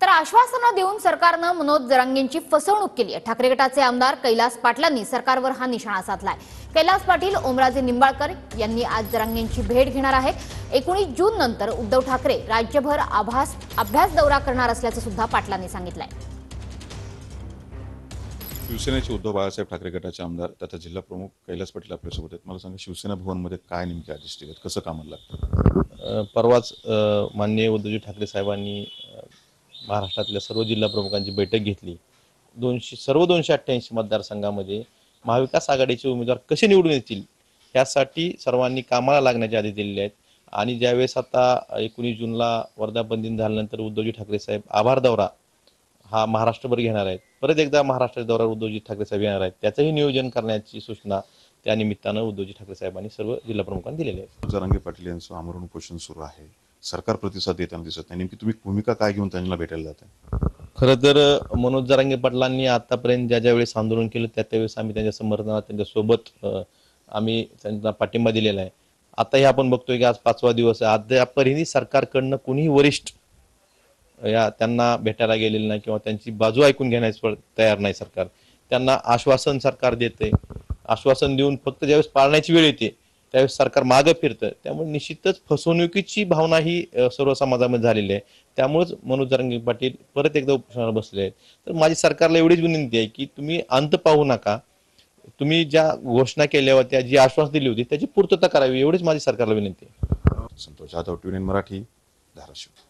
तर आश्वासनं देऊन सरकारनं मनोज जरांगेंची फसवणूक केली आहे। ठाकरे गटाचे आमदार कैलास पाटलांनी सरकारवर हा निशाणा साधलाय। कैलास पाटील ओमराजे निंबाळकर यांनी आज जरांगेंची भेट घेणार आहेत। 19 जून नंतर उद्धव ठाकरे राज्यभर अभ्यास दौरा करणार असल्याचं सुद्धा पाटलांनी सांगितलंय। शिवसेनेचे उद्धव बाळासाहेब ठाकरे गटाचे आमदार तथा जिल्हा प्रमुख कैलास पाटील आपल्यासोबत आहेत। मला सांगा, शिवसेना भवनमध्ये काय नेमके आदेश दिलेत, कसं कामाला लागतं? परवाच माननीय उद्धवजी ठाकरे साहेबांनी महाराष्ट्रातल्या सर्व जिल्हा प्रमुखांची बैठक घेतली। सर्व 288 मतदारसंघामध्ये महाविकास आघाडीचे उमेदवार कसे निवडून येतील यासाठी सर्वांनी कामाला लागण्याचे आदेश दिलेले आहेत। आणि ज्यावेळेस आता 19 जूनला वर्धापन दिन झाल्यानंतर उद्धवजी ठाकरे साहेब आभार दौरा हा महाराष्ट्रभर घेणार आहेत। परत एकदा महाराष्ट्र दौऱ्यावर उद्धवजी ठाकरे साहेब येणार आहेत, त्याचंही नियोजन करण्याची सूचना त्या निमित्तानं उद्धवजी ठाकरे साहेबांनी सर्व जिल्हा प्रमुखांना दिलेली आहे। जरांगे पाटील यांचं आमरण उपोषण सुरू आहे, सरकार प्रतिसाद देताना दिसत नाही, नेमकी तुम्ही भूमिका काय घेऊन त्यांना भेटायला जाताय? खरं तर मनोज जरांगे पाटलांनी आतापर्यंत ज्या वेळेस आंदोलन केलं त्यावेळेस आम्ही त्यांच्या समर्थनात त्यांच्यासोबत आम्ही त्यांना पाठिंबा दिलेला आहे। आताही आपण बघतोय की आज 5वा दिवस आहे, अद्यापर्यंत सरकारकडनं कुणीही वरिष्ठ त्यांना भेटायला गेलेलं नाही किंवा त्यांची बाजू ऐकून घेण्यास तयार नाही सरकार। त्यांना आश्वासन सरकार देते, आश्वासन देऊन फक्त ज्यावेळेस पाळण्याची वेळ येते त्यावेळेस सरकार मागे फिरतं। त्यामुळे निश्चितच फसवणुकीची भावना ही सर्व समाजामध्ये झालेली आहे। त्यामुळेच मनोज जरांगे पाटील परत एकदा उपोषणाला बसले आहेत। तर माझी सरकारला एवढीच विनंती आहे की तुम्ही अंत पाहू नका, तुम्ही ज्या घोषणा केल्या होत्या, जी आश्वासन दिली होती त्याची पूर्तता करावी, एवढीच माझी सरकारला विनंती आहे। संतोष जाधव, TVN मराठी, धाराशिव।